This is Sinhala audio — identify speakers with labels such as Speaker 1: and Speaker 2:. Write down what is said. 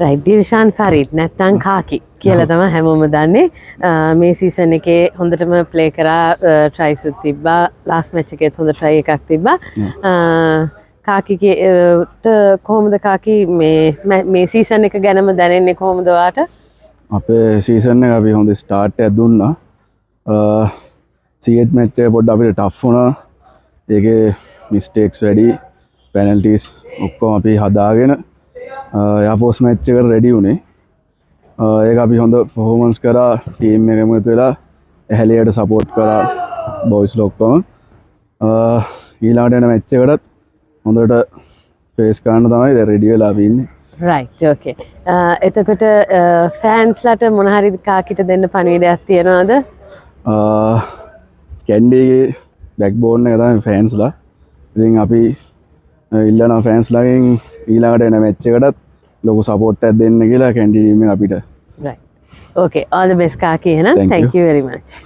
Speaker 1: රයිට් ඩිල්ෂාන් ෆරීඩ් නැත්තම් කාකි කියලා තමයි හැමෝම දන්නේ. මේ සීසන් එකේ හොඳටම ප්ලේ කරා, ට්‍රයිස් තිබ්බා. ලාස්ට් මැච් එකේත් හොඳ ට්‍රයි එකක් තිබ්බා. කාකිට කොහොමද කාකි මේ සීසන් එක ගැනම දැනෙන්නේ කොහොමද ඔයාට?
Speaker 2: අපේ සීසන් එක අපි හොඳ ස්ටාර්ට් එකක් දුන්නා. සීඑත් මැච් එක පොඩ්ඩක් අපිට ටෆ් වුණා. ඒකේ මිස්ටේක්ස් වැඩි, පෙනල්ටිස් ඔක්කොම අපි හදාගෙන එයාෆෝස් මැච් එකට රෙඩි වුණේ. ඒක අපි හොඳ පර්ෆෝමන්ස් කරා, ටීම් එකම එකතු වෙලා ඇහැලියට සපෝට් කරා බොයිස්ලා ඔක්කොම. ඊළඟට එන මැච් එකටත් හොඳට ෆේස් කරන්න තමයි දැන් රෙඩි වෙලා අපි ඉන්නේ.
Speaker 1: රයිට් ඕකේ. එතකොට ෆෑන්ස්ලාට මොන හරි කාකිට දෙන්න පණිවිඩයක් තියනවද?
Speaker 2: කැන්ඩිගේ බැක්බෝන් එක තමයි ෆෑන්ස්ලා. ඉතින් අපි ඉල්ලනවා ෆෑන්ස්ලාගෙන් ඊළඟට එන මැච් එකටත් ලොකු සපෝට් එකක් දෙන්න කියලා කැන්ඩි ටීම් එක අපිට.
Speaker 1: Right. Okay. All the best, Kaki. Thank you very much.